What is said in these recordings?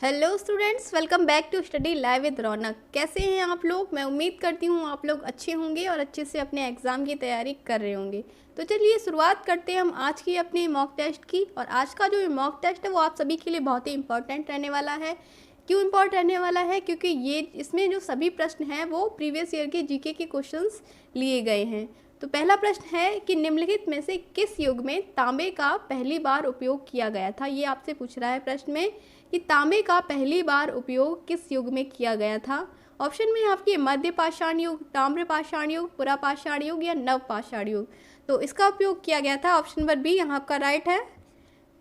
Hello students, welcome back to study live with Raunak. कैसे हैं आप लोग? मैं उम्मीद करती हूँ आप लोग अच्छे होंगे और अच्छे से अपने एग्ज़ाम की तैयारी कर रहे होंगे। तो चलिए शुरुआत करते हैं हम आज की अपने मॉक टेस्ट की। और आज का जो मॉक टेस्ट है वो आप सभी के लिए बहुत ही इंपॉर्टेंट रहने वाला है। क्यों इम्पॉर्टेंट रहने वाला है? क्योंकि ये इसमें जो सभी प्रश्न हैं वो प्रीवियस ईयर के जीके के क्वेश्चंस लिए गए हैं। तो पहला प्रश्न है कि निम्नलिखित में से किस युग में तांबे का पहली बार उपयोग किया गया था। ये आपसे पूछ रहा है प्रश्न में कि तांबे का पहली बार उपयोग किस युग में किया गया था। ऑप्शन में आपके मध्य पाषाण युग, ताम्र पाषाण युग, पुरा पाषाण युग या नव पाषाण युग। तो इसका उपयोग किया गया था ऑप्शन नंबर बी यहाँ आपका राइट है,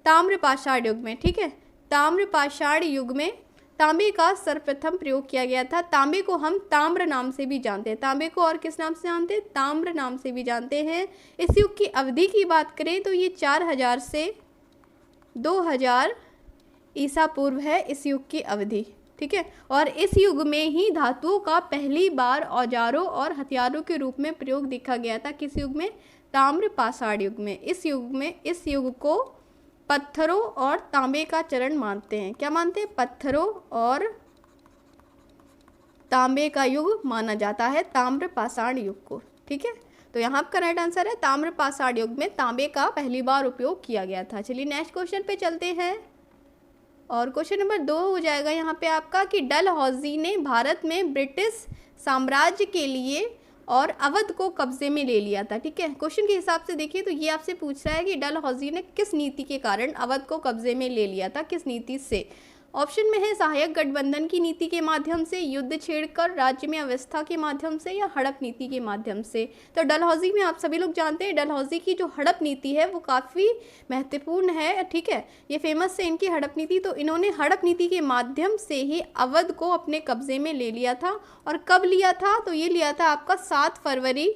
ताम्र पाषाण युग में। ठीक है, ताम्र पाषाण युग में तांबे का सर्वप्रथम प्रयोग किया गया था। तांबे को हम ताम्र नाम से भी जानते हैं। तांबे को और किस नाम से जानते हैं? ताम्र नाम से भी जानते हैं। इस युग की अवधि की बात करें तो ये 4000 से 2000 ईसा पूर्व है इस युग की अवधि। ठीक है, और इस युग में ही धातुओं का पहली बार औजारों और हथियारों के रूप में प्रयोग देखा गया था। किस युग में? ताम्र पाषाण युग में। इस युग को पत्थरों और तांबे का चरण मानते हैं। क्या मानते हैं? पत्थरों और तांबे का युग माना जाता है ताम्र पाषाण युग को। ठीक है, तो यहाँ आपका राइट आंसर है ताम्र पाषाण युग में तांबे का पहली बार उपयोग किया गया था। चलिए नेक्स्ट क्वेश्चन पे चलते हैं और क्वेश्चन नंबर 2 हो जाएगा यहाँ पे आपका कि डलहौजी ने भारत में ब्रिटिश साम्राज्य के लिए और अवध को कब्जे में ले लिया था। ठीक है, क्वेश्चन के हिसाब से देखिए तो ये आपसे पूछ रहा है कि डलहौजी ने किस नीति के कारण अवध को कब्जे में ले लिया था, किस नीति से। ऑप्शन में है सहायक गठबंधन की नीति के माध्यम से, युद्ध छेड़कर, राज्य में अव्यवस्था के माध्यम से या हड़प नीति के माध्यम से। तो डलहौजी में आप सभी लोग जानते हैं डलहौजी की जो हड़प नीति है वो काफ़ी महत्वपूर्ण है। ठीक है, ये फेमस है इनकी हड़प नीति। तो इन्होंने हड़प नीति के माध्यम से ही अवध को अपने कब्जे में ले लिया था। और कब लिया था? तो ये लिया था आपका 7 फरवरी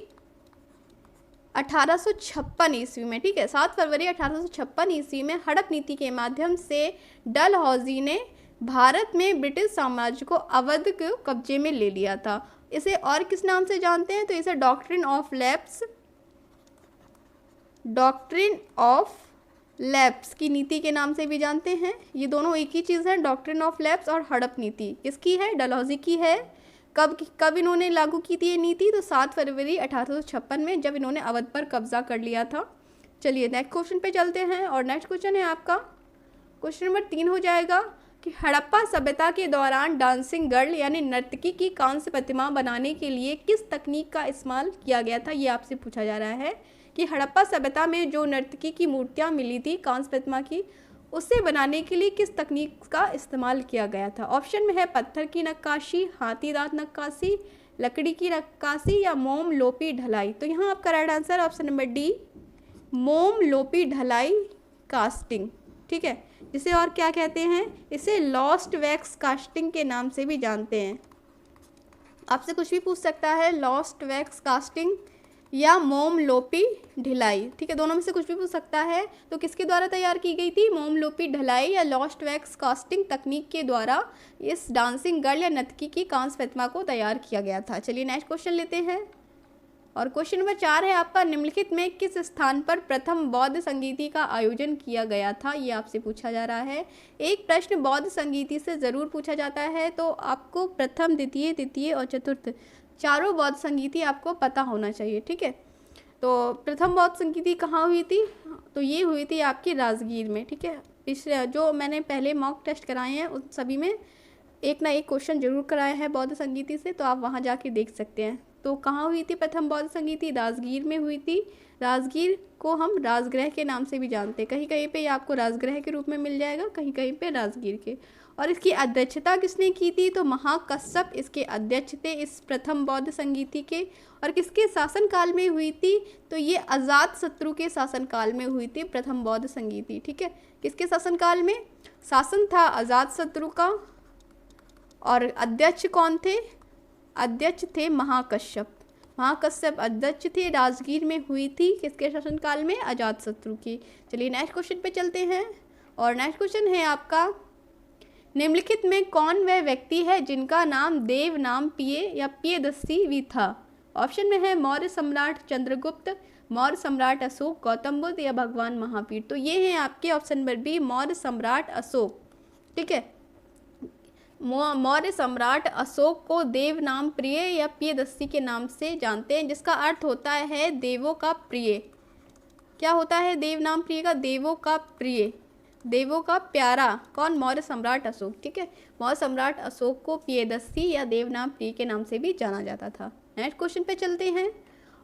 1856 ईस्वी में। ठीक है, 7 फरवरी 1856 ईस्वी में हड़प नीति के माध्यम से डलहौजी ने भारत में ब्रिटिश साम्राज्य को अवध को कब्जे में ले लिया था। इसे और किस नाम से जानते हैं? तो इसे डॉक्ट्रिन ऑफ लैप्स की नीति के नाम से भी जानते हैं। ये दोनों एक ही चीज़ है, डॉक्ट्रिन ऑफ लैप्स और हड़प नीति। किसकी है? डलहौजी की है। कब इन्होंने लागू की थी ये नीति? तो 7 फरवरी 1856 में, जब इन्होंने अवध पर कब्जा कर लिया था। चलिए नेक्स्ट क्वेश्चन पे चलते हैं और नेक्स्ट क्वेश्चन है आपका क्वेश्चन नंबर 3 हो जाएगा कि हड़प्पा सभ्यता के दौरान डांसिंग गर्ल यानी नर्तकी की कांस्य प्रतिमा बनाने के लिए किस तकनीक का इस्तेमाल किया गया था। ये आपसे पूछा जा रहा है कि हड़प्पा सभ्यता में जो नर्तकी की मूर्तियाँ मिली थी कांस्य प्रतिमा की, उसे बनाने के लिए किस तकनीक का इस्तेमाल किया गया था। ऑप्शन में है पत्थर की नक्काशी, हाथी दांत नक्काशी, लकड़ी की नक्काशी या मोम लोपी ढलाई। तो यहाँ आपका right answer option number D, मोम लोपी ढलाई कास्टिंग। ठीक है, जिसे और क्या कहते हैं? इसे लॉस्ट वैक्स कास्टिंग के नाम से भी जानते हैं। आपसे कुछ भी पूछ सकता है, लॉस्ट वैक्स कास्टिंग या मोम लोपी ढिलाई। ठीक है, दोनों में से कुछ भी पूछ सकता है। तो किसके द्वारा तैयार की गई थी? मोम लोपी ढलाई या लॉस्ट वैक्स कास्टिंग तकनीक के द्वारा इस डांसिंग गर्ल या नर्तकी की कांस्य प्रतिमा को तैयार किया गया था। चलिए नेक्स्ट क्वेश्चन लेते हैं और क्वेश्चन नंबर 4 है आपका निम्नलिखित में किस स्थान पर प्रथम बौद्ध संगीति का आयोजन किया गया था। ये आपसे पूछा जा रहा है। एक प्रश्न बौद्ध संगीति से ज़रूर पूछा जाता है, तो आपको प्रथम, द्वितीय, तृतीय और चतुर्थ चारों बौद्ध संगीति आपको पता होना चाहिए। ठीक है, तो प्रथम बौद्ध संगीति कहाँ हुई थी? तो ये हुई थी आपकी राजगीर में। ठीक है, पिछले जो मैंने पहले मॉक टेस्ट कराए हैं उन सभी में एक ना एक क्वेश्चन जरूर कराया है बौद्ध संगीति से, तो आप वहाँ जाके देख सकते हैं। तो कहाँ हुई थी प्रथम बौद्ध संगीति? राजगीर में हुई थी। राजगीर को हम राजगृह के नाम से भी जानते हैं। कहीं कहीं पे ये आपको राजगृह के रूप में मिल जाएगा, कहीं कहीं पे राजगीर के। और इसकी अध्यक्षता किसने की थी? तो महाकश्यप इसके अध्यक्ष थे इस प्रथम बौद्ध संगीति के। और किसके शासनकाल में हुई थी? तो ये अजातशत्रु के शासनकाल में हुई थी प्रथम बौद्ध संगीति। ठीक है, किसके शासनकाल में शासन था? अजातशत्रु का। और अध्यक्ष कौन थे? अध्यक्ष थे महाकश्यप। महाकश्यप अध्यक्ष थे। राजगीर में हुई थी किसके शासनकाल में? अजातशत्रु की। चलिए नेक्स्ट क्वेश्चन पे चलते हैं और नेक्स्ट क्वेश्चन है आपका निम्नलिखित में कौन वह व्यक्ति है जिनका नाम देव नाम पिय या पियदस्सी था। ऑप्शन में है मौर्य सम्राट चंद्रगुप्त, मौर्य सम्राट अशोक, गौतम बुद्ध या भगवान महावीर। तो ये हैं आपके ऑप्शन नंबर बी, मौर्य सम्राट अशोक। ठीक है, मौर्य सम्राट अशोक को देव नाम प्रिय या प्रियदर्शी के नाम से जानते हैं, जिसका अर्थ होता है देवों का प्रिय। क्या होता है देव नाम प्रिय का? देवों का प्रिय, देवों का प्यारा। कौन? मौर्य सम्राट अशोक। ठीक है, मौर्य सम्राट अशोक को प्रियदर्शी या देव नाम प्रिय के नाम से भी जाना जाता था। नेक्स्ट क्वेश्चन पे चलते हैं,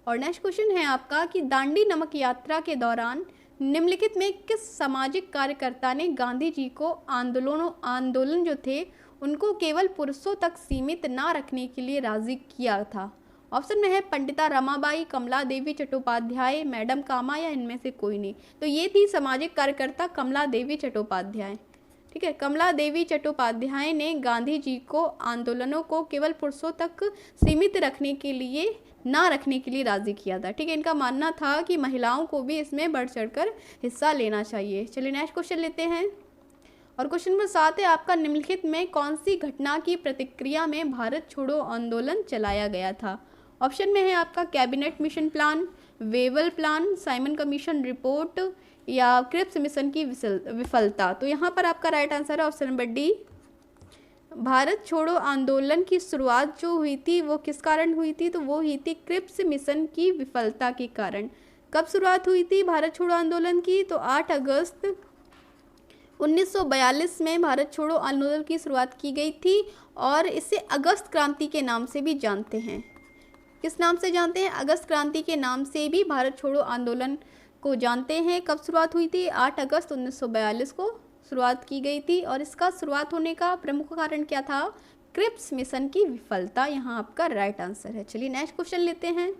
और नेक्स्ट क्वेश्चन है आपका कि दांडी नमक यात्रा के दौरान निम्नलिखित में किस सामाजिक कार्यकर्ता ने गांधी जी को आंदोलन जो थे उनको केवल पुरुषों तक सीमित ना रखने के लिए राजी किया था? ऑप्शन में है पंडिता रमाबाई, कमला देवी चट्टोपाध्याय, मैडम कामा, या इनमें से कोई नहीं। तो ये थी सामाजिक कार्यकर्ता कमला देवी चट्टोपाध्याय। ठीक है, कमला देवी चट्टोपाध्याय ने गांधी जी को आंदोलनों को केवल पुरुषों तक सीमित रखने के लिए राजी किया था। ठीक है, इनका मानना था कि महिलाओं को भी इसमें बढ़ चढ़कर हिस्सा लेना चाहिए। चलिए नेक्स्ट क्वेश्चन लेते हैं, और क्वेश्चन नंबर 7 है आपका निम्नलिखित में कौन सी घटना की प्रतिक्रिया में भारत छोड़ो आंदोलन चलाया गया था? ऑप्शन में है आपका cabinet mission plan, Wavell plan, Simon commission report, या क्रिप्स मिशन की विफलता। तो यहाँ पर आपका राइट आंसर है ऑप्शन नंबर डी। भारत छोड़ो आंदोलन की शुरुआत जो हुई थी वो किस कारण हुई थी? तो वो हुई थी क्रिप्स मिशन की विफलता के कारण। कब शुरुआत हुई थी भारत छोड़ो आंदोलन की? तो 8 अगस्त 1942 में भारत छोड़ो आंदोलन की शुरुआत की गई थी, और इसे अगस्त क्रांति के नाम से भी जानते हैं। किस नाम से जानते हैं? अगस्त क्रांति के नाम से भी भारत छोड़ो आंदोलन को जानते हैं। कब शुरुआत हुई थी? 8 अगस्त 1942 को शुरुआत की गई थी, और इसका शुरुआत होने का प्रमुख कारण क्या था? क्रिप्स मिशन की विफलता। यहाँ आपका राइट आंसर है। चलिए नेक्स्ट क्वेश्चन लेते हैं,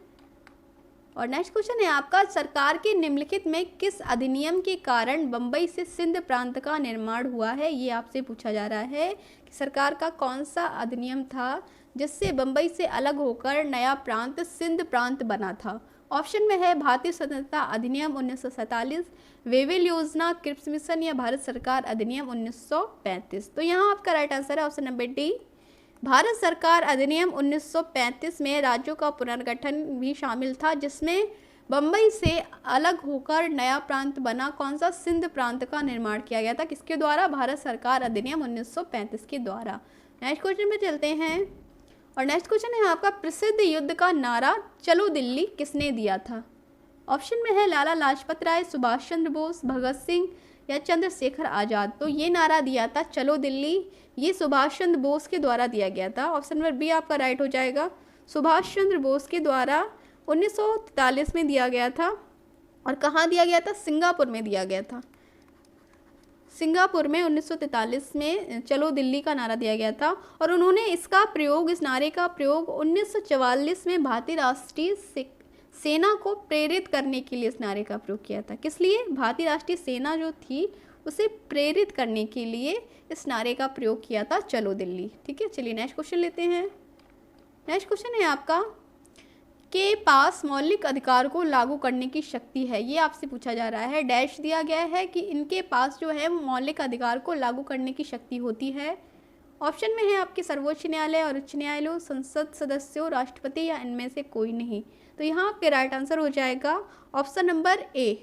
और नेक्स्ट क्वेश्चन है आपका सरकार के निम्नलिखित में किस अधिनियम के कारण बम्बई से सिंध प्रांत का निर्माण हुआ है? ये आपसे पूछा जा रहा है कि सरकार का कौन सा अधिनियम था जिससे बम्बई से अलग होकर नया प्रांत सिंध प्रांत बना था? ऑप्शन में है भारतीय स्वतंत्रता अधिनियम 1947, वेवेल योजना, क्रिप्स मिशन, या भारत सरकार अधिनियम 1935। तो यहाँ आपका राइट आंसर है ऑप्शन नंबर डी। भारत सरकार अधिनियम 1935 में राज्यों का पुनर्गठन भी शामिल था, जिसमें बम्बई से अलग होकर नया प्रांत बना कौन सा? सिंध प्रांत का निर्माण किया गया था। किसके द्वारा? भारत सरकार अधिनियम 1935 के द्वारा। नेक्स्ट क्वेश्चन में चलते हैं, और नेक्स्ट क्वेश्चन है आपका प्रसिद्ध युद्ध का नारा चलो दिल्ली किसने दिया था? ऑप्शन में है लाला लाजपत राय, सुभाष चंद्र बोस, भगत सिंह, या चंद्रशेखर आज़ाद। तो ये नारा दिया था चलो दिल्ली, ये सुभाष चंद्र बोस के द्वारा दिया गया था। ऑप्शन नंबर बी आपका राइट हो जाएगा। सुभाष चंद्र बोस के द्वारा 1943 में दिया गया था, और कहाँ दिया गया था? सिंगापुर में दिया गया था। सिंगापुर में 1943 में चलो दिल्ली का नारा दिया गया था, और उन्होंने इस नारे का प्रयोग 1944 में भारतीय राष्ट्रीय सेना को प्रेरित करने के लिए इस नारे का प्रयोग किया था। किस लिए? भारतीय राष्ट्रीय सेना जो थी उसे प्रेरित करने के लिए इस नारे का प्रयोग किया था चलो दिल्ली। ठीक है, चलिए नेक्स्ट क्वेश्चन लेते हैं। नेक्स्ट क्वेश्चन है आपका के पास मौलिक अधिकार को लागू करने की शक्ति है? ये आपसे पूछा जा रहा है। डैश दिया गया है कि इनके पास जो है मौलिक अधिकार को लागू करने की शक्ति होती है। ऑप्शन में है आपके सर्वोच्च न्यायालय और उच्च न्यायालय, संसद सदस्यों, राष्ट्रपति, या इनमें से कोई नहीं। तो यहाँ आपके राइट आंसर हो जाएगा ऑप्शन नंबर ए।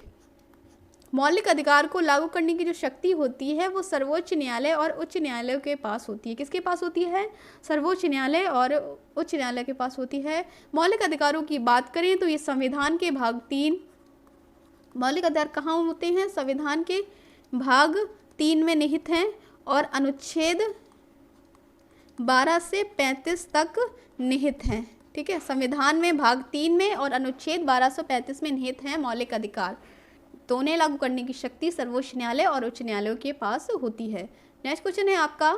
मौलिक अधिकार को लागू करने की जो शक्ति होती है वो सर्वोच्च न्यायालय और उच्च न्यायालय के पास होती है। किसके पास होती है? सर्वोच्च न्यायालय और उच्च न्यायालय के पास होती है। मौलिक अधिकारों की बात करें तो ये संविधान के भाग 3, मौलिक अधिकार कहाँ होते हैं? संविधान के भाग 3 में निहित हैं, और अनुच्छेद 12 से 35 तक निहित हैं। ठीक है, संविधान में भाग 3 में और अनुच्छेद 12 से 35 में निहित हैं मौलिक अधिकार। तो उन्हें लागू करने की शक्ति सर्वोच्च न्यायालय और उच्च न्यायालयों के पास होती है। नेक्स्ट क्वेश्चन है आपका,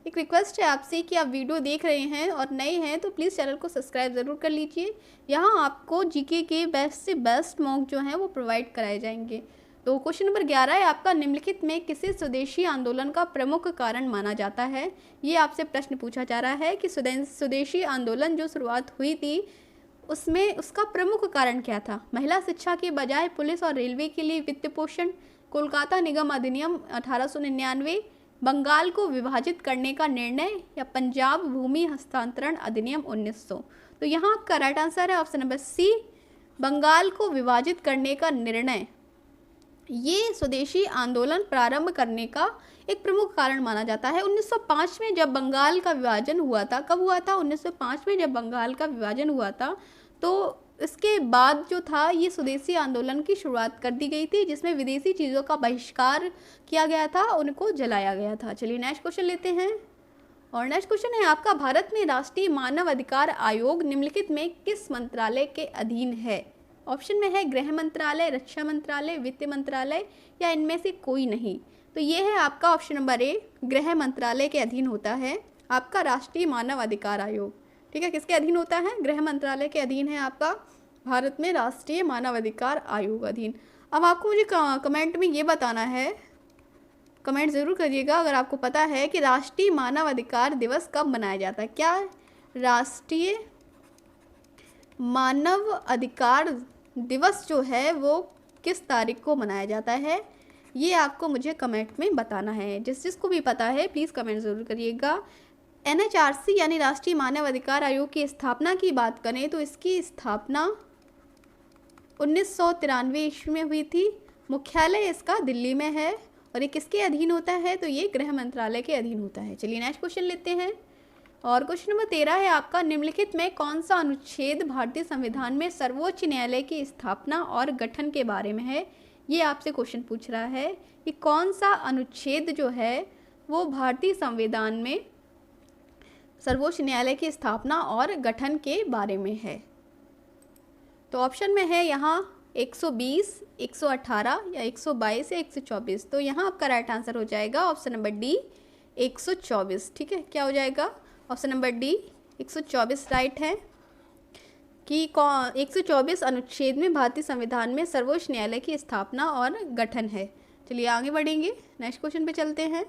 एक रिक्वेस्ट है आपसे कि आप वीडियो देख रहे हैं और नए हैं तो प्लीज़ चैनल को सब्सक्राइब ज़रूर कर लीजिए। यहाँ आपको जीके के बेस्ट से बेस्ट मॉक जो हैं वो प्रोवाइड कराए जाएंगे। तो क्वेश्चन नंबर 11 है आपका, निम्नलिखित में किसे स्वदेशी आंदोलन का प्रमुख कारण माना जाता है? ये आपसे प्रश्न पूछा जा रहा है कि स्वदेशी आंदोलन जो शुरुआत हुई थी उसमें उसका प्रमुख कारण क्या था? महिला शिक्षा के बजाय पुलिस और रेलवे के लिए वित्त पोषण, कोलकाता निगम अधिनियम 1899, बंगाल को विभाजित करने का निर्णय, या पंजाब भूमि हस्तांतरण अधिनियम 1900। तो यहाँ आपका राइट आंसर है ऑप्शन नंबर सी, बंगाल को विभाजित करने का निर्णय। ये स्वदेशी आंदोलन प्रारंभ करने का एक प्रमुख कारण माना जाता है। 1905 में जब बंगाल का विभाजन हुआ था, कब हुआ था? 1905 में जब बंगाल का विभाजन हुआ था, तो इसके बाद जो था ये स्वदेशी आंदोलन की शुरुआत कर दी गई थी, जिसमें विदेशी चीज़ों का बहिष्कार किया गया था, उनको जलाया गया था। चलिए नेक्स्ट क्वेश्चन लेते हैं। और नेक्स्ट क्वेश्चन है आपका, भारत में राष्ट्रीय मानव अधिकार आयोग निम्नलिखित में किस मंत्रालय के अधीन है? ऑप्शन में है गृह मंत्रालय, रक्षा मंत्रालय, वित्त मंत्रालय या इनमें से कोई नहीं। तो ये है आपका ऑप्शन नंबर ए, गृह मंत्रालय के अधीन होता है आपका राष्ट्रीय मानव अधिकार आयोग। ठीक है, किसके अधीन होता है? गृह मंत्रालय के अधीन है आपका भारत में राष्ट्रीय मानव अधिकार आयोग अधीन। अब आपको मुझे कमेंट में ये बताना है, कमेंट ज़रूर करिएगा अगर आपको पता है कि राष्ट्रीय मानव अधिकार दिवस कब मनाया जाता है। क्या राष्ट्रीय मानव अधिकार दिवस जो है वो किस तारीख को मनाया जाता है, ये आपको मुझे कमेंट में बताना है। जिसको भी पता है प्लीज़ कमेंट ज़रूर करिएगा। NHRC यानी राष्ट्रीय मानव अधिकार आयोग की स्थापना की बात करें तो इसकी स्थापना 1993 ईस्वी में हुई थी। मुख्यालय इसका दिल्ली में है और ये किसके अधीन होता है? तो ये गृह मंत्रालय के अधीन होता है। चलिए नेक्स्ट क्वेश्चन लेते हैं। और क्वेश्चन नंबर 13 है आपका, निम्नलिखित में कौन सा अनुच्छेद भारतीय संविधान में सर्वोच्च न्यायालय की स्थापना और गठन के बारे में है? ये आपसे क्वेश्चन पूछ रहा है कि कौन सा अनुच्छेद जो है वो भारतीय संविधान में सर्वोच्च न्यायालय की स्थापना और गठन के बारे में है। तो ऑप्शन में है यहाँ 120, 118 या 122 या 124। तो यहाँ आपका राइट आंसर हो जाएगा ऑप्शन नंबर डी 124। ठीक है, क्या हो जाएगा? ऑप्शन नंबर डी 124 राइट है कि 124 अनुच्छेद में भारतीय संविधान में सर्वोच्च न्यायालय की स्थापना और गठन है। चलिए आगे बढ़ेंगे, नेक्स्ट क्वेश्चन पे चलते हैं।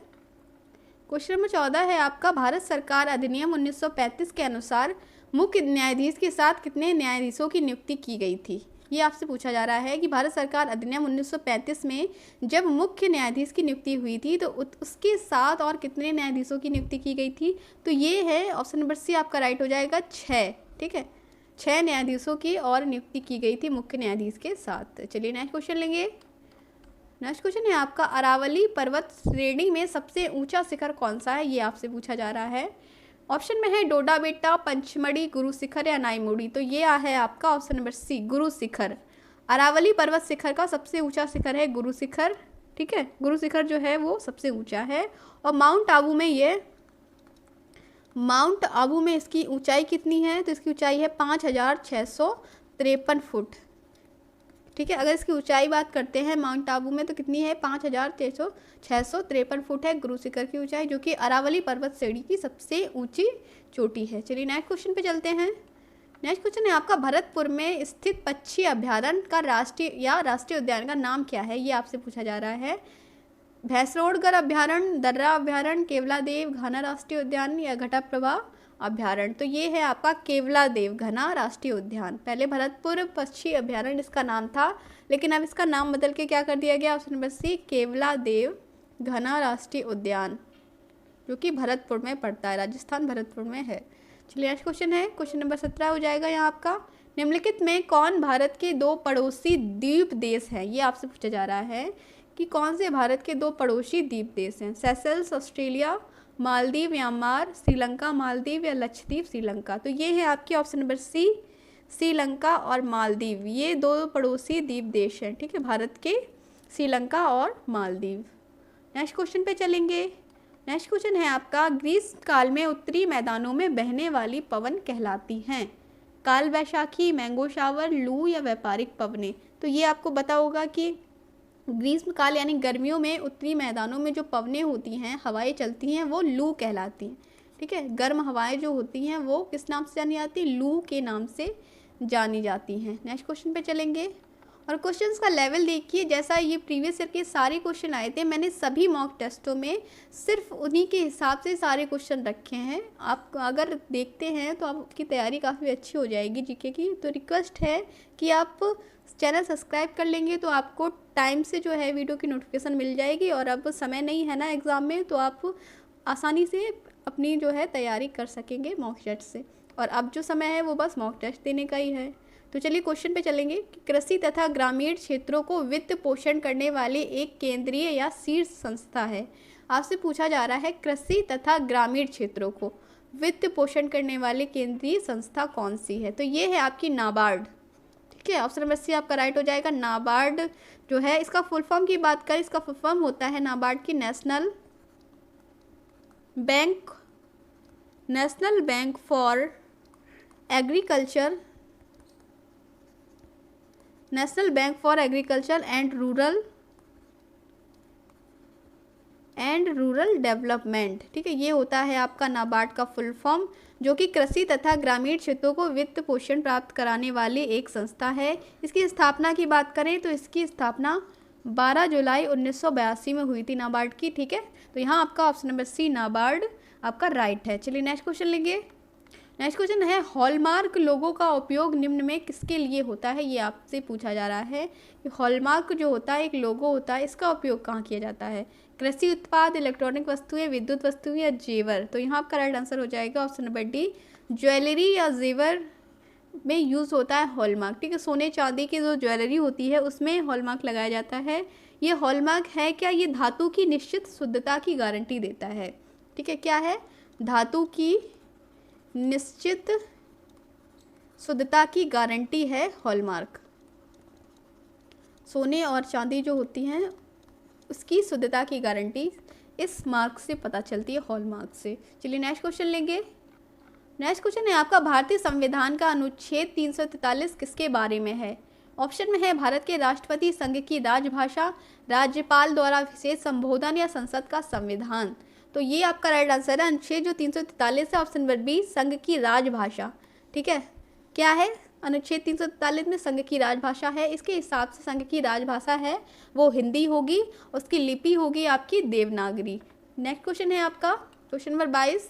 क्वेश्चन नंबर 14 है आपका, भारत सरकार अधिनियम 1935 के अनुसार मुख्य न्यायाधीश के साथ कितने न्यायाधीशों की नियुक्ति की गई थी? ये आपसे पूछा जा रहा है कि भारत सरकार अधिनियम 1935 में जब मुख्य न्यायाधीश की नियुक्ति हुई थी तो उसके साथ और कितने न्यायाधीशों की नियुक्ति की गई थी? तो ये है ऑप्शन नंबर सी आपका राइट हो जाएगा 6। ठीक है, 6 न्यायाधीशों की और नियुक्ति की गई थी मुख्य न्यायाधीश के साथ। चलिए नेक्स्ट क्वेश्चन लेंगे। नेक्स्ट क्वेश्चन है आपका, अरावली पर्वत श्रेणी में सबसे ऊंचा शिखर कौन सा है? ये आपसे पूछा जा रहा है। ऑप्शन में है डोडा बेट्टा, पंचमढ़ी, गुरु शिखर या नाईमुड़ी। तो ये है आपका ऑप्शन नंबर सी गुरु शिखर। अरावली पर्वत शिखर का सबसे ऊंचा शिखर है गुरु शिखर। ठीक है, गुरु शिखर जो है वो सबसे ऊंचा है। और माउंट आबू में इसकी ऊंचाई कितनी है? तो इसकी ऊंचाई है 5653 फुट। ठीक है, अगर इसकी ऊंचाई बात करते हैं माउंट आबू में तो कितनी है? 5653 फुट है गुरु शिखर की ऊंचाई, जो कि अरावली पर्वत श्रेणी की सबसे ऊंची चोटी है। चलिए नेक्स्ट क्वेश्चन पे चलते हैं। नेक्स्ट क्वेश्चन है आपका, भरतपुर में स्थित पक्षी अभ्यारण्य का राष्ट्रीय उद्यान का नाम क्या है? ये आपसे पूछा जा रहा है। भैंसरोडगढ़ अभ्यारण्य, दर्रा अभ्यारण्य, केवलादेव घना राष्ट्रीय उद्यान या घटाप्रभा अभ्यारण्य। तो ये है आपका केवलादेव घना राष्ट्रीय उद्यान। पहले भरतपुर पक्षी अभ्यारण्य इसका नाम था, लेकिन अब इसका नाम बदल के क्या कर दिया गया? ऑप्शन नंबर सी केवलादेव घना राष्ट्रीय उद्यान, जो कि भरतपुर में पड़ता है, राजस्थान भरतपुर में है। चलिए नेक्स्ट क्वेश्चन है, क्वेश्चन नंबर 17 हो जाएगा यहाँ आपका, निम्नलिखित में कौन भारत के 2 पड़ोसी द्वीप देश हैं? ये आपसे पूछा जा रहा है कि कौन से भारत के 2 पड़ोसी द्वीप देश हैं? Seychelles Australia, Maldives Myanmar, Sri Lanka Maldives या लक्षद्वीप श्रीलंका। तो ये है आपके ऑप्शन नंबर सी श्रीलंका और मालदीव, ये 2 पड़ोसी द्वीप देश हैं। ठीक है, भारत के श्रीलंका और मालदीव। नेक्स्ट क्वेश्चन पे चलेंगे। नेक्स्ट क्वेश्चन है आपका, ग्रीष्म काल में उत्तरी मैदानों में बहने वाली पवन कहलाती हैं? काल वैशाखी, मैंगो शावर, लू या व्यापारिक पवनें। तो ये आपको पता होगा कि ग्रीष्म काल यानी गर्मियों में उत्तरी मैदानों में जो पवनें होती हैं, हवाएं चलती हैं, वो लू कहलाती हैं। ठीक है, गर्म हवाएं जो होती हैं वो किस नाम से जानी जाती है? लू के नाम से जानी जाती हैं। नेक्स्ट क्वेश्चन पे चलेंगे। और क्वेश्चंस का लेवल देखिए, जैसा ये प्रीवियस ईयर के सारे क्वेश्चन आए थे, मैंने सभी मॉक टेस्टों में सिर्फ उन्हीं के हिसाब से सारे क्वेश्चन रखे हैं। आप अगर देखते हैं तो आपकी तैयारी काफ़ी अच्छी हो जाएगी जीके की। तो रिक्वेस्ट है कि आप चैनल सब्सक्राइब कर लेंगे तो आपको टाइम से जो है वीडियो की नोटिफिकेशन मिल जाएगी। और अब समय नहीं है ना एग्ज़ाम में, तो आप आसानी से अपनी जो है तैयारी कर सकेंगे मॉक टेस्ट से। और अब जो समय है वो बस मॉक टेस्ट देने का ही है। तो चलिए क्वेश्चन पे चलेंगे कि कृषि तथा ग्रामीण क्षेत्रों को वित्त पोषण करने वाली एक केंद्रीय या शीर्ष संस्था है। आपसे पूछा जा रहा है कृषि तथा ग्रामीण क्षेत्रों को वित्त पोषण करने वाली केंद्रीय संस्था कौन सी है? तो ये है आपकी नाबार्ड। ठीक है, ऑप्शन नंबर सी आपका राइट हो जाएगा। नाबार्ड जो है, इसका फुल फॉर्म की बात करें, इसका फुल फॉर्म होता है नाबार्ड की national bank for agriculture, national bank for agriculture and rural development. ठीक है, ये होता है आपका नाबार्ड का फुल फॉर्म, जो कि कृषि तथा ग्रामीण क्षेत्रों को वित्त पोषण प्राप्त कराने वाली एक संस्था है। इसकी स्थापना की बात करें तो इसकी स्थापना 12 जुलाई 1982 में हुई थी नाबार्ड की। ठीक है, तो यहाँ आपका ऑप्शन नंबर सी नाबार्ड आपका राइट है। चलिए नेक्स्ट क्वेश्चन लेंगे। नेक्स्ट क्वेश्चन है हॉलमार्क लोगो का उपयोग निम्न में किसके लिए होता है? ये आपसे पूछा जा रहा है कि हॉलमार्क जो होता है एक लोगो होता है, इसका उपयोग कहाँ किया जाता है? कृषि उत्पाद, इलेक्ट्रॉनिक वस्तुएं, विद्युत वस्तुएं या जेवर? तो यहाँ आपका राइट आंसर हो जाएगा ऑप्शन नंबर डी, ज्वेलरी या जेवर में यूज़ होता है हॉलमार्क। ठीक है, सोने चांदी की जो ज्वेलरी होती है उसमें हॉलमार्क लगाया जाता है। ये हॉलमार्क है क्या? ये धातु की निश्चित शुद्धता की गारंटी देता है। ठीक है, क्या है? धातु की निश्चित शुद्धता की गारंटी है हॉलमार्क। सोने और चांदी जो होती हैं उसकी शुद्धता की गारंटी इस मार्क से पता चलती है, हॉलमार्क से। चलिए नेक्स्ट क्वेश्चन लेंगे। नेक्स्ट क्वेश्चन है आपका भारतीय संविधान का अनुच्छेद 343 किसके बारे में है? ऑप्शन में है भारत के राष्ट्रपति, संघ की राजभाषा, राज्यपाल द्वारा विशेष संबोधन या संसद का संविधान। तो ये आपका राइट आंसर है। अनुच्छेद जो 343 है ऑप्शन नंबर बी, संघ की राजभाषा। ठीक है, क्या है? अनुच्छेद 343 में संघ की राजभाषा है। इसके हिसाब से संघ की राजभाषा है वो हिंदी होगी, उसकी लिपि होगी आपकी देवनागरी। नेक्स्ट क्वेश्चन है आपका क्वेश्चन नंबर 22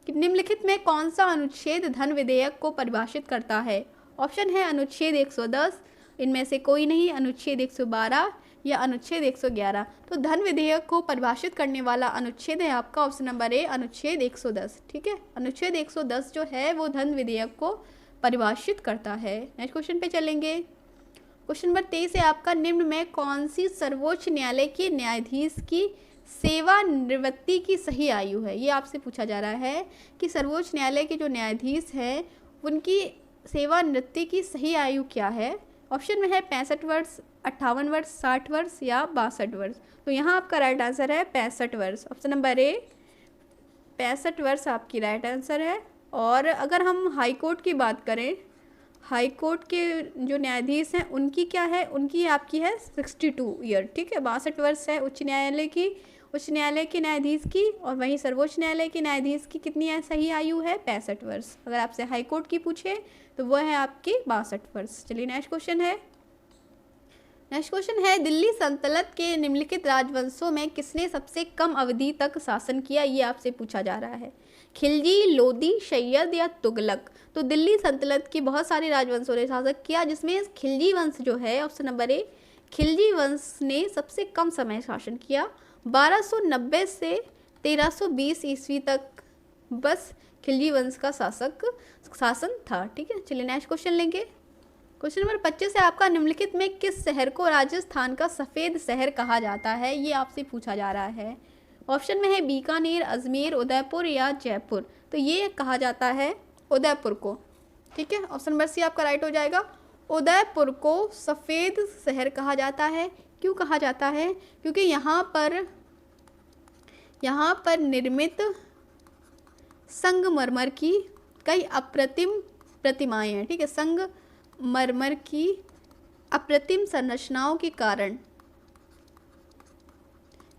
कि निम्नलिखित में कौन सा अनुच्छेद धन विधेयक को परिभाषित करता है? ऑप्शन है अनुच्छेद 110, इनमें से कोई नहीं, अनुच्छेद 112 या अनुच्छेद 111। तो धन विधेयक को परिभाषित करने वाला अनुच्छेद है आपका ऑप्शन नंबर ए, अनुच्छेद 110। ठीक है, अनुच्छेद 110 जो है वो धन विधेयक को परिभाषित करता है। नेक्स्ट क्वेश्चन पे चलेंगे। क्वेश्चन नंबर 23 है आपका निम्न में कौन सी सर्वोच्च न्यायालय के न्यायाधीश की सेवानिवृत्ति की सही आयु है? ये आपसे पूछा जा रहा है कि सर्वोच्च न्यायालय के जो न्यायाधीश हैं उनकी सेवानिवृत्ति की सही आयु क्या है? ऑप्शन में है 65 वर्ष, 58 वर्ष, 60 वर्ष या 62 वर्ष। तो यहाँ आपका राइट आंसर है 65 वर्ष। ऑप्शन नंबर ए 65 वर्ष आपकी राइट आंसर है। और अगर हम हाई कोर्ट की बात करें, हाई कोर्ट के जो न्यायाधीश हैं उनकी क्या है? उनकी आपकी है 62 ईयर। ठीक है, 62 वर्ष है उच्च न्यायालय के न्यायाधीश की, और वहीं सर्वोच्च न्यायालय के न्यायाधीश की कितनी है सही आयु है? 65 वर्ष। अगर आपसे हाई कोर्ट की पूछे तो वह है आपकी 62 वर्ष। चलिए नेक्स्ट क्वेश्चन है। नेक्स्ट क्वेश्चन है दिल्ली सल्तनत के निम्नलिखित राजवंशों में किसने सबसे कम अवधि तक शासन किया? ये आपसे पूछा जा रहा है। खिलजी, लोदी, सैयद या तुगलक? तो दिल्ली सल्तनत की बहुत सारे राजवंशों ने शासन किया, जिसमें खिलजी वंश जो है ऑप्शन नंबर ए, खिलजी वंश ने सबसे कम समय शासन किया। 1290 से 1320 ईस्वी तक बस खिलजी वंश का शासन था। ठीक है, चलिए नेक्स्ट क्वेश्चन लेंगे। क्वेश्चन नंबर 25 है आपका निम्नलिखित में किस शहर को राजस्थान का सफ़ेद शहर कहा जाता है? ये आपसे पूछा जा रहा है। ऑप्शन में है बीकानेर, अजमेर, उदयपुर या जयपुर। तो ये कहा जाता है उदयपुर को। ठीक है, ऑप्शन नंबर सी आपका राइट हो जाएगा। उदयपुर को सफ़ेद शहर कहा जाता है। क्यों कहा जाता है? क्योंकि यहाँ पर निर्मित संगमरमर की कई अप्रतिम प्रतिमाएं हैं। ठीक है, संगमरमर की अप्रतिम संरचनाओं के कारण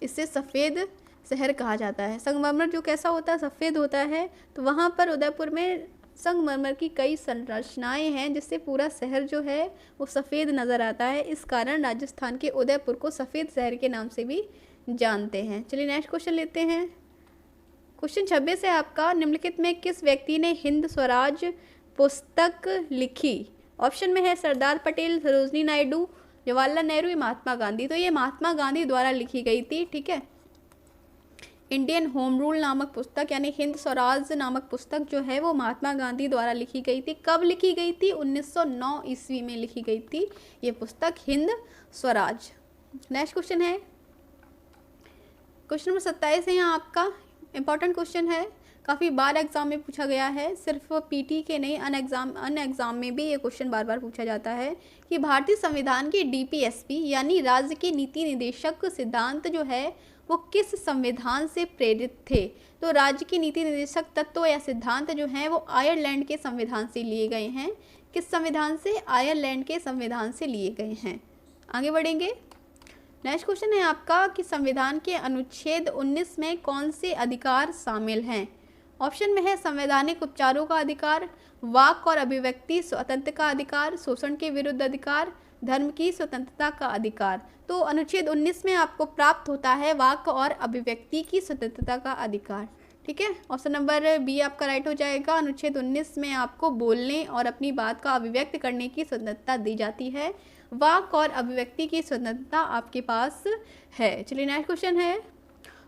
इसे सफ़ेद शहर कहा जाता है। संगमरमर जो कैसा होता है? सफ़ेद होता है। तो वहाँ पर उदयपुर में संगमरमर की कई संरचनाएं हैं, जिससे पूरा शहर जो है वो सफ़ेद नज़र आता है। इस कारण राजस्थान के उदयपुर को सफ़ेद शहर के नाम से भी जानते हैं। चलिए नेक्स्ट क्वेश्चन लेते हैं। क्वेश्चन 26 है आपका निम्नलिखित में किस व्यक्ति ने हिंद स्वराज पुस्तक लिखी? ऑप्शन में है सरदार पटेल, सरोजनी नायडू, जवाहरलाल नेहरू या महात्मा गांधी। तो ये महात्मा गांधी द्वारा लिखी गई थी। ठीक है, इंडियन होम रूल नामक पुस्तक यानी हिंद स्वराज नामक पुस्तक जो है वो महात्मा गांधी द्वारा लिखी गई थी। कब लिखी गई थी? 1909 ईस्वी में लिखी गई थी ये पुस्तक हिंद स्वराज। नेक्स्ट क्वेश्चन है क्वेश्चन नंबर 27 है यहाँ आपका, इम्पॉर्टेंट क्वेश्चन है, काफ़ी बार एग्जाम में पूछा गया है, सिर्फ पीटी के नहीं अन एग्जाम में भी ये क्वेश्चन बार बार पूछा जाता है कि भारतीय संविधान के डीपीएसपी यानी राज्य के नीति निदेशक सिद्धांत जो है वो किस संविधान से प्रेरित थे। तो राज्य के नीति निदेशक तत्व या सिद्धांत जो हैं वो आयरलैंड के संविधान से लिए गए हैं। किस संविधान से? आयरलैंड के संविधान से लिए गए हैं। आगे बढ़ेंगे। नेक्स्ट क्वेश्चन है आपका कि संविधान के अनुच्छेद 19 में कौन से अधिकार शामिल हैं। ऑप्शन में है संवैधानिक उपचारों का अधिकार, वाक और अभिव्यक्ति स्वतंत्रता का अधिकार, शोषण के विरुद्ध अधिकार, धर्म की स्वतंत्रता का अधिकार। तो अनुच्छेद 19 में आपको प्राप्त होता है वाक और अभिव्यक्ति की स्वतंत्रता का अधिकार। ठीक है, ऑप्शन नंबर बी आपका राइट हो जाएगा। अनुच्छेद 19 में आपको बोलने और अपनी बात का अभिव्यक्त करने की स्वतंत्रता दी जाती है, वाक और अभिव्यक्ति की स्वतंत्रता आपके पास है। चलिए नेक्स्ट क्वेश्चन है,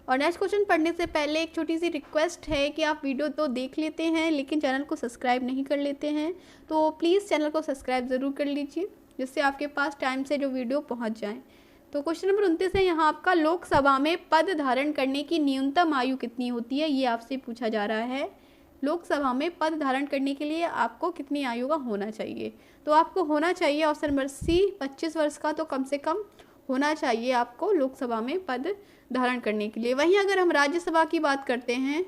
और नेक्स्ट क्वेश्चन पढ़ने से पहले एक छोटी सी रिक्वेस्ट है कि आप वीडियो तो देख लेते हैं लेकिन चैनल को सब्सक्राइब नहीं कर लेते हैं, तो प्लीज़ चैनल को सब्सक्राइब ज़रूर कर लीजिए जिससे आपके पास टाइम से जो वीडियो पहुंच जाए। तो क्वेश्चन नंबर 29 है यहाँ आपका, लोकसभा में पद धारण करने की न्यूनतम आयु कितनी होती है, ये आपसे पूछा जा रहा है। लोकसभा में पद धारण करने के लिए आपको कितनी आयु का होना चाहिए। तो आपको होना चाहिए ऑप्शन नंबर सी 25 वर्ष का तो कम से कम होना चाहिए आपको लोकसभा में पद धारण करने के लिए। वहीं अगर हम राज्यसभा की बात करते हैं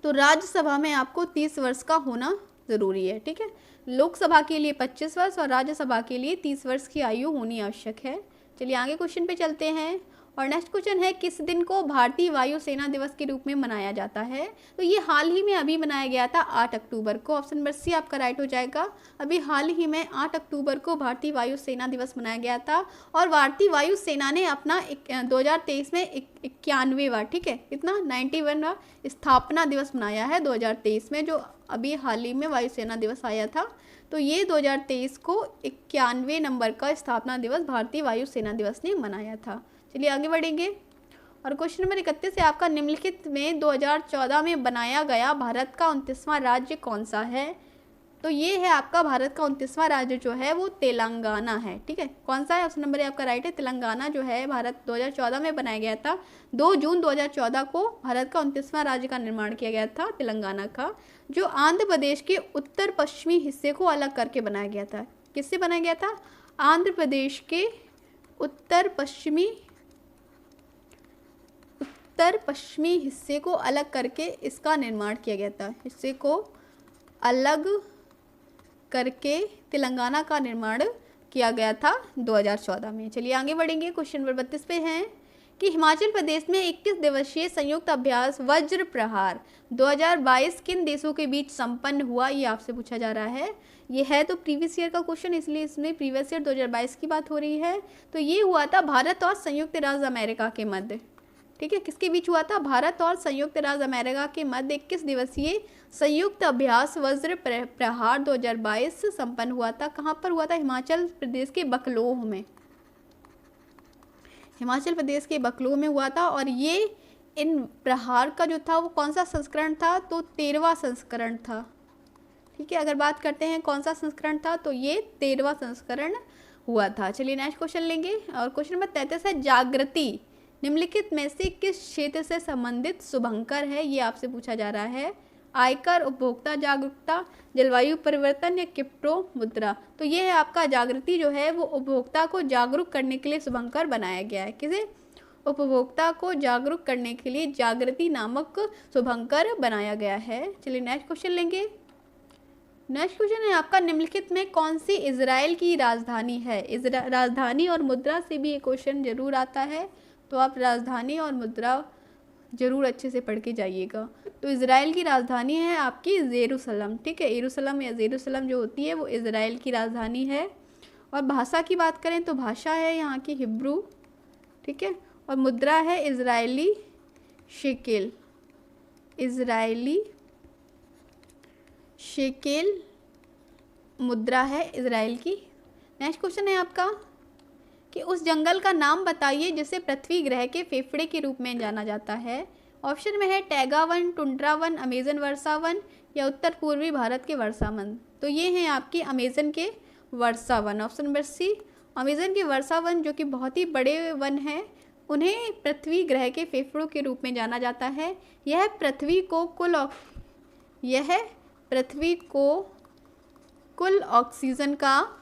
तो राज्यसभा में आपको 30 वर्ष का होना ज़रूरी है। ठीक है, लोकसभा के लिए 25 वर्ष और राज्यसभा के लिए 30 वर्ष की आयु होनी आवश्यक है। चलिए आगे क्वेश्चन पे चलते हैं, और नेक्स्ट क्वेश्चन है किस दिन को भारतीय वायुसेना दिवस के रूप में मनाया जाता है। तो ये हाल ही में अभी मनाया गया था 8 अक्टूबर को। ऑप्शन नंबर सी आपका राइट हो जाएगा। अभी हाल ही में 8 अक्टूबर को भारतीय वायुसेना दिवस मनाया गया था, और भारतीय वायुसेना ने अपना 2023 में 91वां, ठीक है, कितना 91वां स्थापना दिवस मनाया है 2023 में, जो अभी हाल ही में वायुसेना दिवस आया था। तो ये 2023 को 91वें नंबर का स्थापना दिवस भारतीय वायुसेना दिवस ने मनाया था। चलिए आगे बढ़ेंगे, और क्वेश्चन नंबर 31 है आपका, निम्नलिखित में 2014 में बनाया गया भारत का 29वां राज्य कौन सा है। तो ये है आपका भारत का 29वां राज्य जो है वो तेलंगाना है। ठीक है, कौन सा है? ऑप्शन नंबर आपका राइट है, तेलंगाना जो है भारत 2014 में बनाया गया था। 2 जून 2014 को भारत का 29वां राज्य का निर्माण किया गया था तेलंगाना का, जो आंध्र प्रदेश के उत्तर पश्चिमी हिस्से को अलग करके बनाया गया था। किससे बनाया गया था? आंध्र प्रदेश के उत्तर पश्चिमी हिस्से को अलग करके इसका निर्माण किया गया था। हिस्से को अलग करके तेलंगाना का निर्माण किया गया था 2014 में। चलिए आगे बढ़ेंगे, क्वेश्चन नंबर 32 पे हैं कि हिमाचल प्रदेश में 21 दिवसीय संयुक्त अभ्यास वज्र प्रहार 2022 किन देशों के बीच संपन्न हुआ, ये आपसे पूछा जा रहा है। ये है तो प्रीवियस ईयर का क्वेश्चन, इसलिए इसमें प्रीवियस ईयर 2022 की बात हो रही है। तो ये हुआ था भारत और संयुक्त राज्य अमेरिका के मध्य। ठीक है, किसके बीच हुआ था? भारत और संयुक्त राज्य अमेरिका के मध्य 21 दिवसीय संयुक्त अभ्यास वज्र प्रहार 2022 संपन्न हुआ था। कहाँ पर हुआ था? हिमाचल प्रदेश के बकलोह में। हिमाचल प्रदेश के बकलोह में हुआ था, और ये इन प्रहार का जो था वो कौन सा संस्करण था? तो 13वां संस्करण था। ठीक है, अगर बात करते हैं कौन सा संस्करण था, तो ये 13वां संस्करण हुआ था। चलिए नेक्स्ट क्वेश्चन लेंगे, और क्वेश्चन नंबर 33 है, जागृति निम्नलिखित में से किस क्षेत्र से संबंधित शुभंकर है, ये आपसे पूछा जा रहा है। आयकर, उपभोक्ता जागरूकता, जलवायु परिवर्तन या क्रिप्टो मुद्रा। तो ये है आपका जागृति जो है वो उपभोक्ता को जागरूक करने के लिए शुभंकर बनाया गया है। किसे? उपभोक्ता को जागरूक करने के लिए जागृति नामक शुभंकर बनाया गया है। चलिए नेक्स्ट क्वेश्चन लेंगे। नेक्स्ट क्वेश्चन है आपका, निम्नलिखित में कौन सी इजराइल की राजधानी है। राजधानी और मुद्रा से भी ये क्वेश्चन जरूर आता है, तो आप राजधानी और मुद्रा जरूर अच्छे से पढ़ के जाइएगा। तो इजराइल की राजधानी है आपकी जेरूसलम। ठीक है, यरूशलेम या जेरूसलम जो होती है वो इजराइल की राजधानी है। और भाषा की बात करें तो भाषा है यहाँ की हिब्रू। ठीक है, और मुद्रा है इजरायली शेकेल। इजरायली शेकेल मुद्रा है इजराइल की। नेक्स्ट क्वेश्चन है आपका कि उस जंगल का नाम बताइए जिसे पृथ्वी ग्रह के फेफड़े के रूप में जाना जाता है। ऑप्शन में है टैगा वन, टुंड्रा वन, अमेजन वर्षा वन या उत्तर पूर्वी भारत के वर्षा वन। तो ये हैं आपकी अमेजन के वर्षा वन। ऑप्शन नंबर सी अमेजन के वर्षा वन, जो कि बहुत ही बड़े वन हैं, उन्हें पृथ्वी ग्रह के फेफड़ों के रूप में जाना जाता है। यह पृथ्वी को कुल ऑक्सीजन का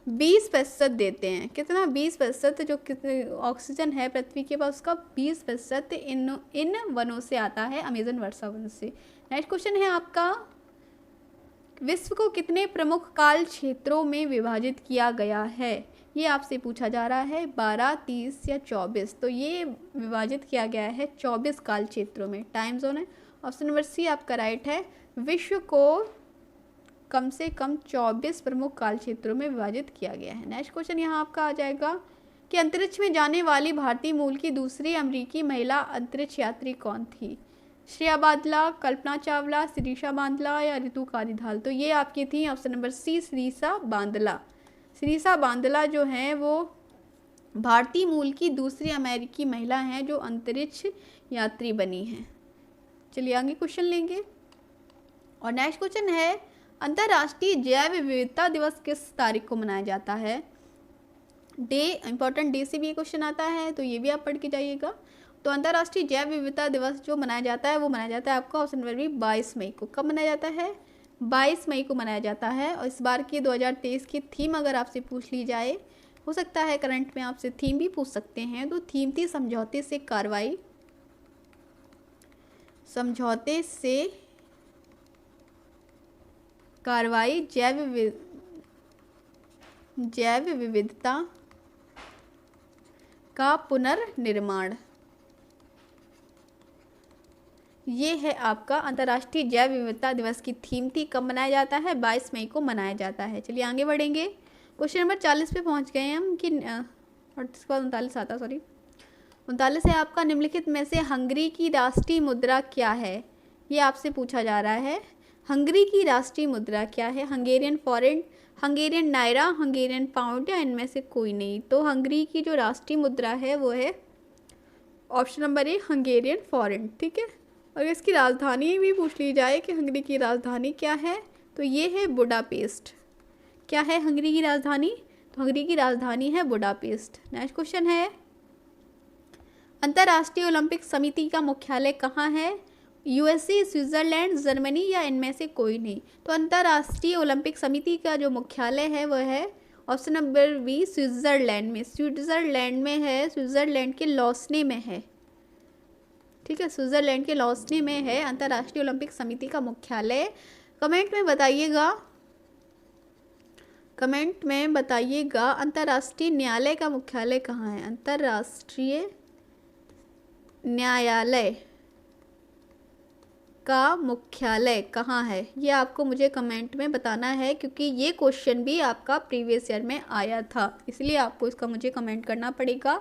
20% देते हैं। कितना? 20%। जो कितने ऑक्सीजन है पृथ्वी के पास उसका 20% इन वनों से आता है, अमेजन वर्षा वन से। नेक्स्ट क्वेश्चन है आपका, विश्व को कितने प्रमुख काल क्षेत्रों में विभाजित किया गया है? ये आपसे पूछा जा रहा है, 12, 30 या 24। तो ये विभाजित किया गया है 24 काल क्षेत्रों में। टाइम जोन है। ऑप्शन नंबर सी आपका राइट है। विश्व को कम से कम 24 प्रमुख काल क्षेत्रों में विभाजित किया गया है। नेक्स्ट क्वेश्चन यहाँ आपका आ जाएगा कि अंतरिक्ष में जाने वाली भारतीय मूल की दूसरी अमेरिकी महिला अंतरिक्ष यात्री कौन थी? श्रेया बांदला, कल्पना चावला, शिरीषा बांदला या ऋतु कारीधाल? तो ये आपकी थी option number C, Shirisha Bandla. Shirisha Bandla जो हैं वो भारतीय मूल की दूसरी अमेरिकी महिला हैं जो अंतरिक्ष यात्री बनी हैं। चलिए आगे क्वेश्चन लेंगे। और नेक्स्ट क्वेश्चन है, अंतर्राष्ट्रीय जैव विविधता दिवस किस तारीख को मनाया जाता है? डे, इंपॉर्टेंट डे से भी ये क्वेश्चन आता है, तो ये भी आप पढ़ के जाइएगा। तो अंतर्राष्ट्रीय जैव विविधता दिवस जो मनाया जाता है वो मनाया जाता है आपका ऑप्शन नंबर बी 22 मई को। कब मनाया जाता है? 22 मई को मनाया जाता है। और इस बार की 2023 की थीम अगर आपसे पूछ ली जाए, हो सकता है करंट में आपसे थीम भी पूछ सकते हैं, तो थीम थी समझौते से कार्रवाई, समझौते से कार्रवाई, जैव विविधता का पुनर्निर्माण। ये है आपका अंतर्राष्ट्रीय जैव विविधता दिवस की थीम थी। कब मनाया जाता है? 22 मई को मनाया जाता है। चलिए आगे बढ़ेंगे। क्वेश्चन नंबर 40 पे पहुंच गए हम कि 39 आता, सॉरी 39 है आपका, निम्नलिखित में से हंगरी की राष्ट्रीय मुद्रा क्या है? ये आपसे पूछा जा रहा है। हंगरी की राष्ट्रीय मुद्रा क्या है? Hungarian forint, Hungarian naira, Hungarian pound या इनमें से कोई नहीं? तो हंगरी की जो राष्ट्रीय मुद्रा है वो है ऑप्शन नंबर ए, हंगेरियन फॉरेंट। ठीक है। और इसकी राजधानी भी पूछ ली जाए कि हंगरी की राजधानी क्या है, तो ये है बुडापेस्ट। क्या है हंगरी की राजधानी? तो हंगरी की राजधानी है बुडापेस्ट। नेक्स्ट क्वेश्चन है, अंतर्राष्ट्रीय ओलंपिक समिति का मुख्यालय कहाँ है? यूएसए, स्विट्जरलैंड, जर्मनी या इनमें से कोई नहीं? तो अंतर्राष्ट्रीय ओलंपिक समिति का जो मुख्यालय है वह है ऑप्शन नंबर बी, स्विट्जरलैंड में। स्विट्जरलैंड में है, स्विट्जरलैंड के लॉसने में है। ठीक है, स्विट्जरलैंड के लॉसने में है अंतर्राष्ट्रीय ओलंपिक समिति का मुख्यालय। कमेंट में बताइएगा, कमेंट में बताइएगा अंतर्राष्ट्रीय न्यायालय का मुख्यालय कहाँ है? अंतर्राष्ट्रीय न्यायालय का मुख्यालय कहाँ है? ये आपको मुझे कमेंट में बताना है, क्योंकि ये क्वेश्चन भी आपका प्रीवियस ईयर में आया था, इसलिए आपको इसका मुझे कमेंट करना पड़ेगा।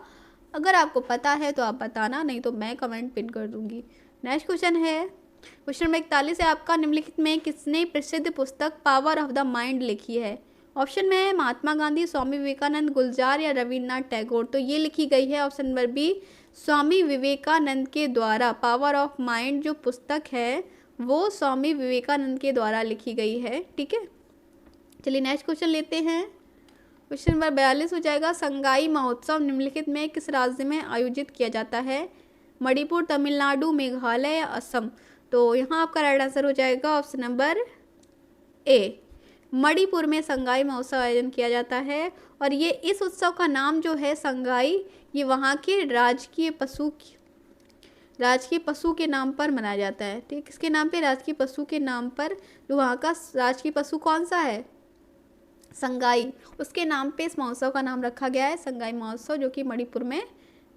अगर आपको पता है तो आप बताना, नहीं तो मैं कमेंट पिन कर दूंगी। नेक्स्ट क्वेश्चन है, क्वेश्चन नंबर 41 है आपका, निम्नलिखित में किसने प्रसिद्ध पुस्तक पावर ऑफ द माइंड लिखी है? ऑप्शन में है महात्मा गांधी, स्वामी विवेकानंद, गुलजार या रविन्द्रनाथ टैगोर। तो ये लिखी गई है option number B, Swami Vivekananda के द्वारा। पावर ऑफ माइंड जो पुस्तक है वो स्वामी विवेकानंद के द्वारा लिखी गई है। ठीक है, चलिए नेक्स्ट क्वेश्चन लेते हैं। क्वेश्चन नंबर 42 हो जाएगा, संगाई महोत्सव निम्नलिखित में किस राज्य में आयोजित किया जाता है? मणिपुर, तमिलनाडु, मेघालय या असम? तो यहाँ आपका राइट आंसर हो जाएगा ऑप्शन नंबर ए, मणिपुर में संगाई महोत्सव आयोजन किया जाता है। और ये इस उत्सव का नाम जो है संगाई, ये वहाँ के राजकीय पशु के नाम पर मनाया जाता है। ठीक, किसके नाम पे? राजकीय पशु के नाम पर। जो वहाँ का राजकीय पशु कौन सा है? संगाई, उसके नाम पे इस महोत्सव का नाम रखा गया है, संगाई महोत्सव, जो कि मणिपुर में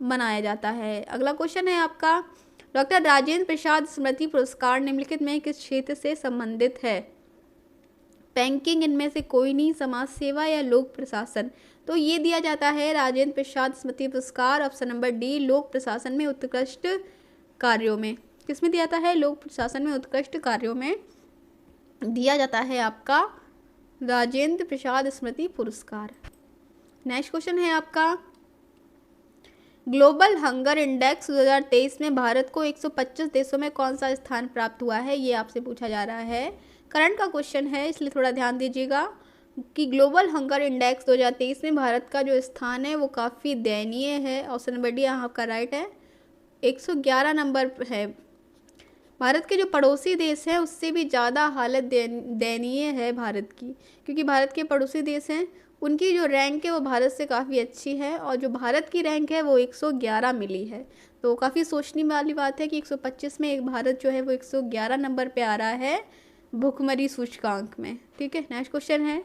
मनाया जाता है। अगला क्वेश्चन है आपका, डॉक्टर राजेंद्र प्रसाद स्मृति पुरस्कार निम्नलिखित में किस क्षेत्र से संबंधित है? बैंकिंग, इनमें से कोई नहीं, समाज सेवा या लोक प्रशासन? तो ये दिया जाता है राजेंद्र प्रसाद स्मृति पुरस्कार ऑप्शन नंबर डी, लोक प्रशासन में उत्कृष्ट कार्यों में। किसमें दिया जाता है? लोक प्रशासन में उत्कृष्ट कार्यों में दिया जाता है आपका राजेंद्र प्रसाद स्मृति पुरस्कार। नेक्स्ट क्वेश्चन है आपका, ग्लोबल हंगर इंडेक्स 2023 में भारत को 125 देशों में कौन सा स्थान प्राप्त हुआ है? ये आपसे पूछा जा रहा है, करंट का क्वेश्चन है, इसलिए थोड़ा ध्यान दीजिएगा। कि ग्लोबल हंगर इंडेक्स 2023 में भारत का जो स्थान है वो काफ़ी दयनीय है। ऑप्शन नंबर डी यहाँ आपका राइट है, 111 नंबर है। भारत के जो पड़ोसी देश हैं उससे भी ज़्यादा हालत दयनीय है भारत की, क्योंकि भारत के पड़ोसी देश हैं उनकी जो रैंक है वो भारत से काफ़ी अच्छी है, और जो भारत की रैंक है वो 111 मिली है। तो काफ़ी सोचने वाली बात है कि 125 में एक भारत जो है वो 111 नंबर पे आ रहा है भुखमरी सूचकांक में। ठीक है, नेक्स्ट क्वेश्चन है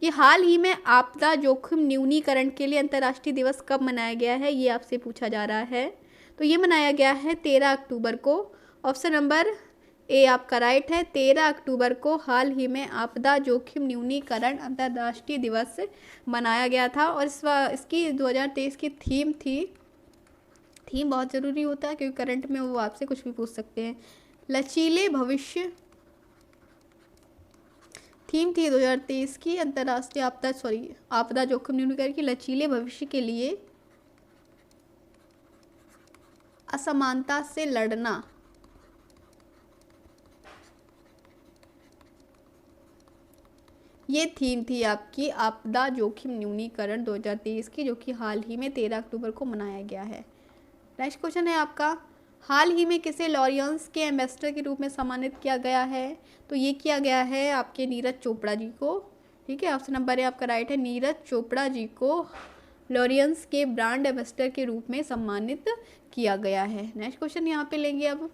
कि हाल ही में आपदा जोखिम न्यूनीकरण के लिए अंतर्राष्ट्रीय दिवस कब मनाया गया है, ये आपसे पूछा जा रहा है। तो ये मनाया गया है 13 अक्टूबर को। ऑप्शन नंबर ए आपका राइट है, 13 अक्टूबर को हाल ही में आपदा जोखिम न्यूनीकरण अंतर्राष्ट्रीय दिवस मनाया गया था। और इसकी 2023 की थीम बहुत ज़रूरी होता है, क्योंकि करंट में वो आपसे कुछ भी पूछ सकते हैं। लचीले भविष्य थीम थी 2023 की अंतर्राष्ट्रीय आपदा जोखिम न्यूनीकरण की लचीले भविष्य के लिए असमानता से लड़ना। ये थीम थी आपकी आपदा जोखिम न्यूनीकरण 2023 की, जो कि हाल ही में 13 अक्टूबर को मनाया गया है। नेक्स्ट क्वेश्चन है आपका, हाल ही में किसे लॉरियंस के एम्बेसडर के रूप में सम्मानित किया गया है। तो ये किया गया है आपके नीरज चोपड़ा जी को। ठीक है, ऑप्शन नंबर ए आपका राइट है, नीरज चोपड़ा जी को लॉरियंस के ब्रांड एम्बेसडर के रूप में सम्मानित किया गया है। नेक्स्ट क्वेश्चन यहाँ पे लेंगे अब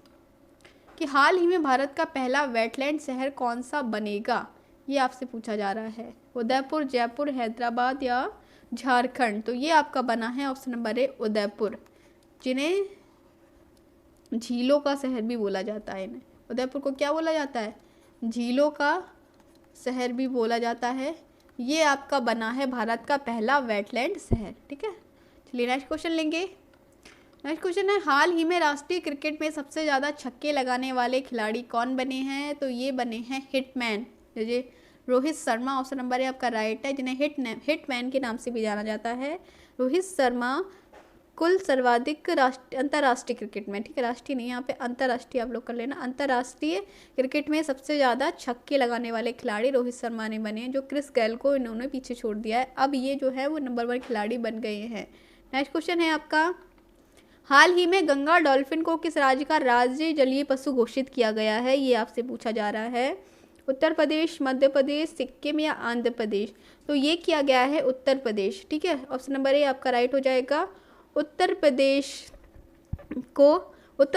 कि हाल ही में भारत का पहला वेटलैंड शहर कौन सा बनेगा, ये आपसे पूछा जा रहा है। उदयपुर, जयपुर, हैदराबाद या झारखंड। तो ये आपका बना है ऑप्शन नंबर ए उदयपुर, जिन्हें झीलों का शहर भी बोला जाता है। उदयपुर को क्या बोला जाता है, झीलों का शहर भी बोला जाता है। ये आपका बना है भारत का पहला वेटलैंड शहर। ठीक है, चलिए नेक्स्ट क्वेश्चन लेंगे। नेक्स्ट क्वेश्चन है, हाल ही में राष्ट्रीय क्रिकेट में सबसे ज़्यादा छक्के लगाने वाले खिलाड़ी कौन बने हैं। तो ये बने हैं हिटमैन, जैसे रोहित शर्मा। ऑप्शन नंबर है आपका राइट है, जिन्हें हिटमैन के नाम से भी जाना जाता है। रोहित शर्मा कुल सर्वाधिक अंतर्राष्ट्रीय क्रिकेट में, ठीक है, राष्ट्रीय नहीं, यहाँ पे अंतर्राष्ट्रीय आप लोग कर लेना, अंतर्राष्ट्रीय क्रिकेट में सबसे ज़्यादा छक्के लगाने वाले खिलाड़ी रोहित शर्मा ने बने, जो क्रिस गेल को इन्होंने पीछे छोड़ दिया है। अब ये जो है वो नंबर 1 खिलाड़ी बन गए हैं। नेक्स्ट क्वेश्चन है आपका, हाल ही में गंगा डॉल्फिन को किस राज्य का राज्य जलीय पशु घोषित किया गया है, ये आपसे पूछा जा रहा है। उत्तर प्रदेश, मध्य प्रदेश, सिक्किम या आंध्र प्रदेश। तो ये किया गया है उत्तर प्रदेश। ठीक है, ऑप्शन नंबर ए आपका राइट हो जाएगा। उत्तर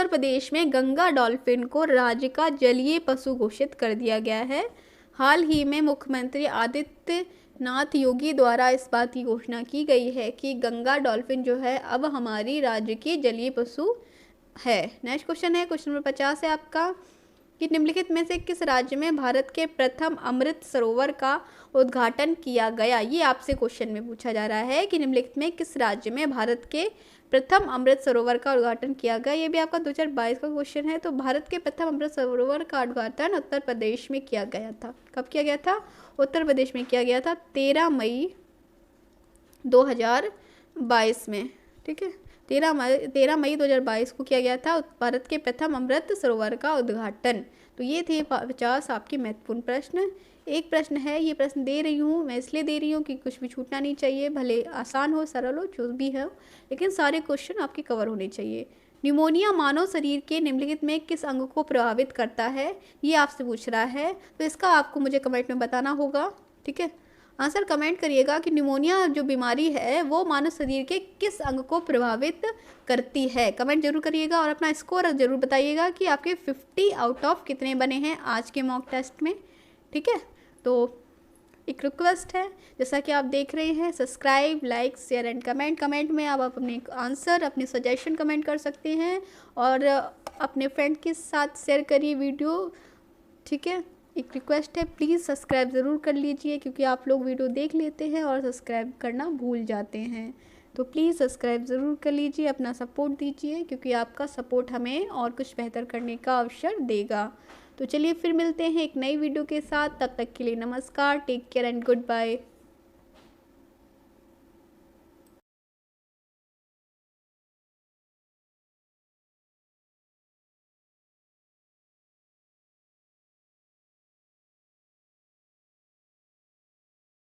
प्रदेश में गंगा डॉल्फिन को राज्य का जलीय पशु घोषित कर दिया गया है। हाल ही में मुख्यमंत्री आदित्यनाथ योगी द्वारा इस बात की घोषणा की गई है कि गंगा डॉल्फिन जो है अब हमारी राज्य की जलीय पशु है। नेक्स्ट क्वेश्चन है, क्वेश्चन नंबर 50 है आपका कि निम्नलिखित में से किस राज्य में भारत के प्रथम अमृत सरोवर का उद्घाटन किया गया। ये आपसे क्वेश्चन में पूछा जा रहा है कि निम्नलिखित में किस राज्य में भारत के प्रथम अमृत सरोवर का उद्घाटन किया गया। ये भी आपका 2022 का क्वेश्चन है। तो भारत के प्रथम अमृत सरोवर का उद्घाटन उत्तर प्रदेश में किया गया था। कब किया गया था, उत्तर प्रदेश में किया गया था 13 मई 2022 में। ठीक है, 13 मई 2022 को किया गया था भारत के प्रथम अमृत सरोवर का उद्घाटन। तो ये थे 50 आपके महत्वपूर्ण प्रश्न। एक प्रश्न है, ये प्रश्न दे रही हूँ मैं इसलिए दे रही हूँ कि कुछ भी छूटना नहीं चाहिए, भले आसान हो सरल हो जो भी हो, लेकिन सारे क्वेश्चन आपके कवर होने चाहिए। निमोनिया मानव शरीर के निम्नलिखित में किस अंग को प्रभावित करता है, ये आपसे पूछ रहा है। तो इसका आपको मुझे कमेंट में बताना होगा। ठीक है, आंसर कमेंट करिएगा कि निमोनिया जो बीमारी है वो मानव शरीर के किस अंग को प्रभावित करती है। कमेंट जरूर करिएगा और अपना स्कोर जरूर बताइएगा कि आपके 50 आउट ऑफ कितने बने हैं आज के मॉक टेस्ट में। ठीक है, तो एक रिक्वेस्ट है, जैसा कि आप देख रहे हैं, subscribe, like, share and comment. Comment में आप अपने आंसर, अपने सजेशन कमेंट कर सकते हैं और अपने फ्रेंड के साथ शेयर करिए वीडियो। ठीक है, एक रिक्वेस्ट है, प्लीज़ सब्सक्राइब ज़रूर कर लीजिए, क्योंकि आप लोग वीडियो देख लेते हैं और सब्सक्राइब करना भूल जाते हैं। तो प्लीज़ सब्सक्राइब ज़रूर कर लीजिए, अपना सपोर्ट दीजिए, क्योंकि आपका सपोर्ट हमें और कुछ बेहतर करने का अवसर देगा। तो चलिए फिर मिलते हैं एक नई वीडियो के साथ, तब तक के लिए नमस्कार, take care and good bye.